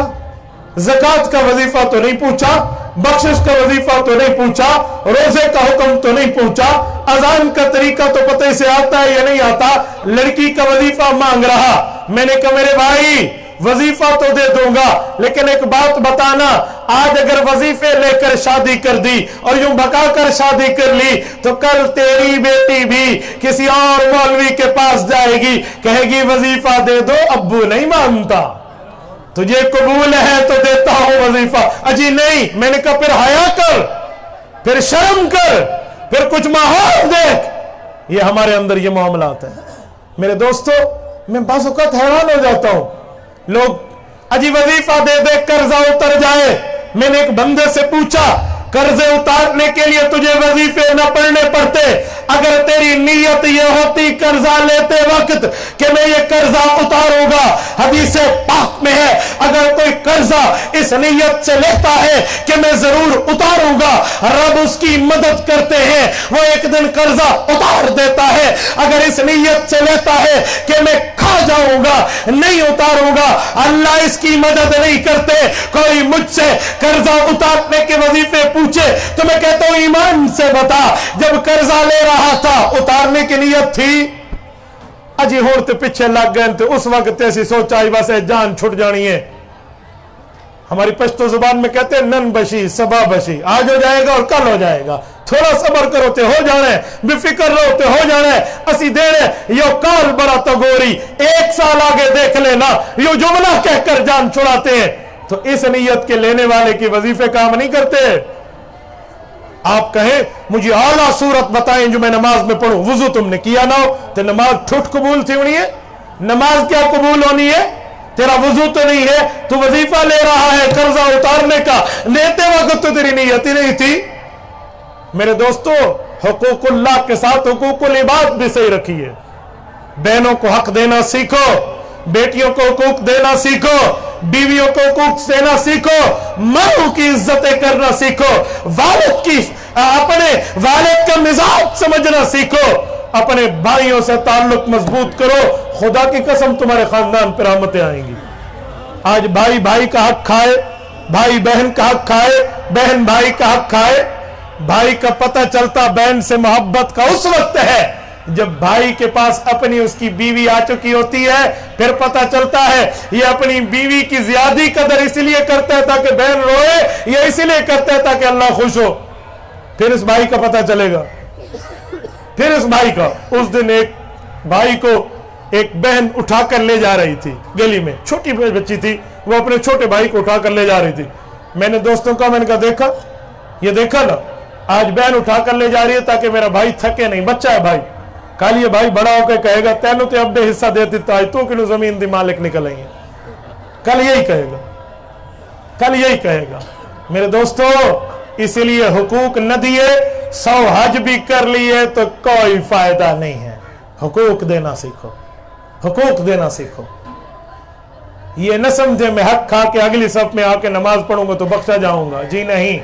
زکوٰۃ کا وظیفہ تو نہیں پوچھا, بخشش کا وظیفہ تو نہیں پوچھا, روزے کا حکم تو نہیں پوچھا, اذان کا طریقہ تو پتہ سے آتا ہے یا نہیں آتا, لڑکی کا وظیفہ مانگ رہا. میں نے کہا میرے بھائی وظیفہ تو دے دوں گا لیکن ایک بات بتانا, آج اگر وظیفے لے کر شادی کر دی اور یوں بکا کر شادی کر لی تو کل تیری بیٹی بھی کسی اور مولوی کے پاس جائے گی, کہے گی وظیفہ دے دو, ابو نہیں مانتا, تجھے قبول ہے تو دیتا ہوں وظیفہ. اجی نہیں. میں نے کہا پھر حیا کر, پھر شرم کر, پھر کچھ ماحول دیکھ. یہ ہمارے اندر یہ معاملات ہیں. میرے دوستو میں بعض اوقات حیران ہو جاتا ہوں, لوگ اجی وظیفہ دے دے قرضہ اتر جائے. میں نے ایک بندے سے پوچھا قرضے اتارنے کے لیے تجھے وظیفے نہ پڑھنے پڑتے, اگر تیری نیت یہ ہوتی قرضہ لیتے وقت کہ میں یہ قرضہ اتاروں گا, حدیث پاک میں ہے اگر کوئی قرضہ اس نیت سے لیتا ہے کہ میں ضرور اتاروں گا, رب اس کی مدد کرتے ہیں, وہ ایک دن قرضہ اتار دیتا ہے. اگر اس نیت سے لیتا ہے کہ میں کھا جاؤں گا, نہیں اتاروں گا, اللہ اس کی مدد نہیں کرتے. کوئی مجھ سے قرضہ اتارنے کے وظیفے پوچھے تو میں کہتا ہوں ایمان سے بتا, جب قرضہ لے رہا تھا اتارنے کی نیت تھی؟ اجی ہوتے پیچھے لگ گئے تو اس وقت ایسی سوچا ہی بس جان چھٹ جانی ہے. ہماری پشتو زبان میں کہتے ہیں نن بشی سبا بشی, آج ہو جائے گا اور کل ہو جائے گا. تھوڑا صبر کرو تے ہو جانا ہے، بے فکر رہو تے ہو جانا ہے۔ اسی دینے یو کال بڑا تگوری، 1 سال آگے دیکھ لینا، یو جملہ کہہ کر جان چھڑاتے ہیں۔ تو اس نیت کے لینے والے کی وظیفے کام نہیں کرتے۔ آپ کہیں مجھے اعلیٰ صورت بتائیں جو میں نماز میں پڑھوں، وضو تم نے کیا نہ ہو تو نماز ٹھٹ قبول تھی ہونی ہے؟ نماز کیا قبول ہونی ہے؟ تیرا وضو تو نہیں ہے، تو وظیفہ لے رہا ہے قرضہ اتارنے کا، لیتے وقت تو تیری نیت ہی نہیں تھی۔ میرے دوستو، حقوق اللہ کے ساتھ حقوق العباد بھی صحیح رکھیے۔ بہنوں کو حق دینا سیکھو، بیٹیوں کو حقوق دینا سیکھو، بیویوں کو حقوق دینا سیکھو، ماں کی عزتیں کرنا سیکھو، اپنے والد کا مزاج سمجھنا سیکھو، اپنے بھائیوں سے تعلق مضبوط کرو۔ خدا کی قسم تمہارے خاندان پر رحمتیں آئیں گی۔ آج بھائی بھائی کا حق کھائے، بھائی بہن کا حق کھائے، بہن بھائی کا حق کھائے۔ بھائی کا پتہ چلتا بہن سے محبت کا اس وقت ہے جب بھائی کے پاس اپنی اس کی بیوی آ چکی ہوتی ہے، پھر پتہ چلتا ہے یہ اپنی بیوی کی زیادی قدر اس لیے کرتا ہے تاکہ بہن روئے، یا اس لیے کرتا ہے تاکہ اللہ خوش ہو۔ پھر اس بھائی کا پتہ چلے گا۔ پھر اس بھائی کا، اس دن ایک بھائی کو ایک بہن اٹھا کر لے جا رہی تھی گلی میں، چھوٹی بچی تھی، وہ اپنے چھوٹے بھائی کو اٹھا کر لے جا رہی تھی۔ میں نے دوستوں کا میں نے کہا دیکھا، یہ دیکھا نا، آج بہن اٹھا کر لے جا رہی ہے تاکہ میرا بھائی تھکے نہیں، بچہ ہے بھائی۔ کل یہ بھائی بڑا ہو کے کہے گا تینوں تے ابے حصہ دیتی تا تو کنو زمین دی مالک نکل آئی ہیں، کل یہی کہے گا، کل یہی کہے گا۔ میرے دوستو، اسی لیے حقوق نہ دیے، 100 حج بھی کر لیے تو کوئی فائدہ نہیں ہے۔ حقوق دینا سیکھو، حقوق دینا سیکھو۔ یہ نہ سمجھے میں حق کھا کے اگلی صف میں آ کے نماز پڑھوں گا تو بخشا جاؤں گا، جی نہیں۔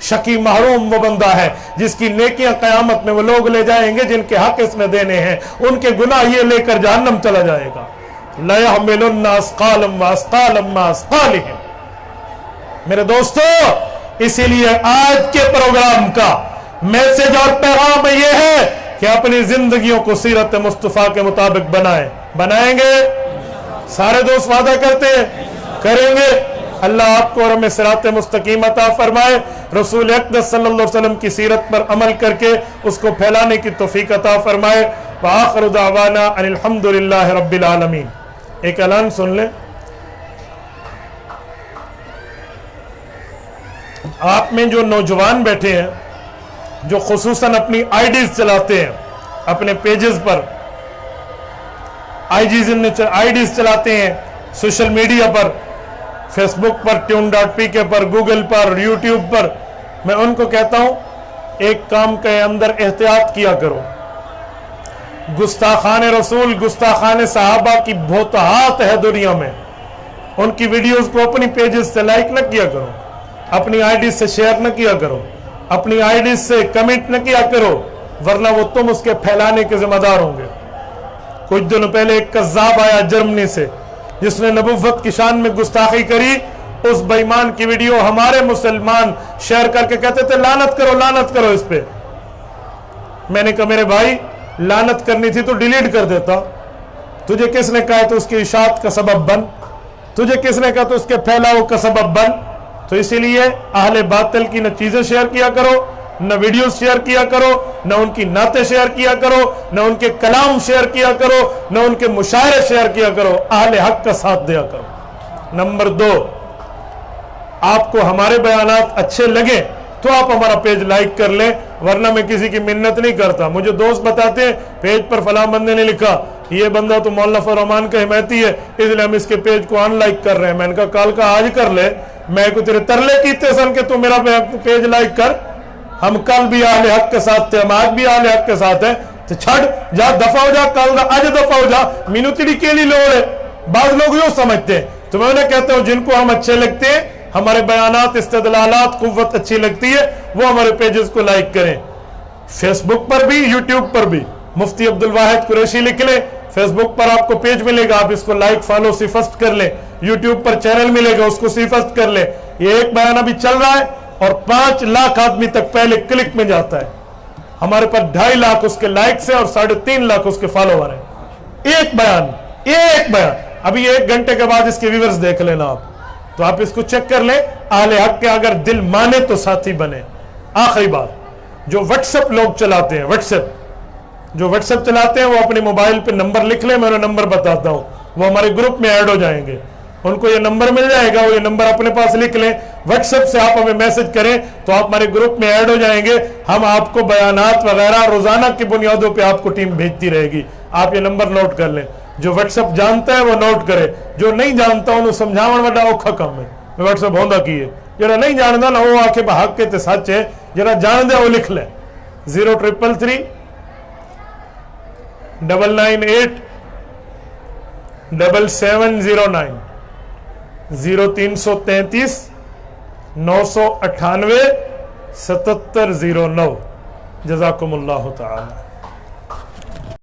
شقی محروم وہ بندہ ہے جس کی نیکیاں قیامت میں وہ لوگ لے جائیں گے جن کے حق اس نے دینے ہیں، ان کے گناہ یہ لے کر جہنم چلا جائے گا۔ لَا يَحْمِلُنَّ أَثْقَالًا وَأَثْقَالًا مَّا أَثْقَالِهِمْ۔ میرے دوستو، اسی لیے آج کے پروگرام کا میسج اور پیغام یہ ہے کہ اپنی زندگیوں کو سیرت مصطفیٰ کے مطابق بنائیں گے۔ سارے دوست وعدہ کرتے ہیں کریں گے۔ اللہ آپ کو اور ہمیں صراط مستقیم عطا فرمائے، رسول اقدس صلی اللہ علیہ وسلم کی سیرت پر عمل کر کے اس کو پھیلانے کی توفیق عطا فرمائے۔ وآخر دعوانا ان الحمدللہ رب العالمین۔ ایک اعلان سن لیں، آپ میں جو نوجوان بیٹھے ہیں جو خصوصاً اپنی آئی ڈیز چلاتے ہیں، اپنے پیجز پر آئی ڈیز چلاتے ہیں، سوشل میڈیا پر، فیس بک پر، tune.pk پر، گوگل پر، یوٹیوب پر، میں ان کو کہتا ہوں ایک کام کے اندر احتیاط کیا کرو۔ گستاخان رسول، گستاخان صحابہ کی بہتات ہے دنیا میں، ان کی ویڈیوز کو اپنی پیجز سے لائک نہ کیا کرو، اپنی آئی ڈیز سے شیئر نہ کیا کرو، اپنی آئی ڈیز سے کمنٹ نہ کیا کرو، ورنہ وہ تم اس کے پھیلانے کے ذمہ دار ہوں گے۔ کچھ دنوں پہلے ایک کذاب آیا جرمنی سے جس نے نبوت کی شان میں گستاخی کری، اس بے ایمان کی ویڈیو ہمارے مسلمان شیئر کر کے کہتے تھے لعنت کرو اس پہ۔ میں نے کہا میرے بھائی، لعنت کرنی تھی تو ڈیلیٹ کر دیتا، تجھے کس نے کہا تو اس کی اشاعت کا سبب بن، تجھے کس نے کہا تو اس کے پھیلاؤ کا سبب بن۔ تو اسی لیے اہل باطل کی نہ چیزیں شیئر کیا کرو، نہ ویڈیوز شیئر کیا کرو، نہ ان کی نعتیں شیئر کیا کرو، نہ ان کے کلام شیئر کیا کرو، نہ ان کے مشاعرے شیئر کیا کرو، اہل حق کا ساتھ دیا کرو۔ نمبر 2، آپ کو ہمارے بیانات اچھے لگیں تو آپ ہمارا پیج لائک کر لیں، ورنہ میں کسی کی منت نہیں کرتا۔ مجھے دوست بتاتے ہیں پیج پر فلاں بندے نے لکھا یہ بندہ تو مولانا فرمان کا حمایتی ہے اس لیے ہم اس کے پیج کو ان لائک کر رہے ہیں۔ میں نے کہا کل کا آج کر لے، میں کو تیرے ترلے کیتے سن کہ تو میرا پیج لائک کر، ہم کل بھی اہل حق کے ساتھ تھے، ہم آج بھی اہل حق کے ساتھ ہیں، تو چھڑ جا، دفع ہو جا، کل دا آج دفع ہو جا، مینو تیری کیلی لوڑ ہے۔ بعض لوگ یوں سمجھتے ہیں، تو میں انہیں کہتا ہوں جن کو ہم اچھے لگتے ہیں، ہمارے بیانات، استدلالات، قوت اچھی لگتی ہے، وہ ہمارے پیجز کو لائک کریں۔ فیس بک پر بھی، یوٹیوب پر بھی مفتی عبدالواحد قریشی لکھ لیں، فیس بک پر آپ کو پیج ملے گا، آپ اس کو لائک فالو سی فرسٹ کر لیں، یوٹیوب پر چینل ملے گا، اس کو سی فرسٹ کر لیں۔ یہ ایک بیان ابھی چل رہا ہے اور 5 لاکھ آدمی تک پہلے کلک میں جاتا ہے، ہمارے پر 2.5 لاکھ اس کے لائک سے اور 3.5 لاکھ اس کے فالوور ہیں۔ ایک بیان ابھی 1 گھنٹے کے بعد اس کے ویورز دیکھ لینا آپ، تو آپ اس کو چیک کر لیں۔ اہل حق کے اگر دل مانے تو ساتھی بنے۔ آخری بات، جو واٹس ایپ لوگ چلاتے ہیں، جو واٹس ایپ چلاتے ہیں وہ اپنے موبائل پہ نمبر لکھ لیں، میں انہیں نمبر بتاتا ہوں، وہ ہمارے گروپ میں ایڈ ہو جائیں گے، ان کو یہ نمبر مل جائے گا، وہ یہ نمبر اپنے پاس لکھ لیں، واٹس ایپ سے آپ ہمیں میسج کریں تو آپ ہمارے گروپ میں ایڈ ہو جائیں گے، ہم آپ کو بیانات وغیرہ روزانہ کی بنیادوں پہ آپ کو ٹیم بھیجتی رہے گی، آپ یہ نمبر نوٹ کر لیں۔ جو واٹس ایپ جانتا ہے وہ نوٹ کرے، جو نہیں جانتا انہوں سمجھاون والا اوکھا کم ہے، واٹس ایپ ہوندا کی ہے، جڑا نہیں جاندا نا وہ آ کے بحق کے تے سچ ہے، جڑا جاندا وہ لکھ لے 0333 998 7709 0333 998 7709۔ جزاکم اللہ تعالی۔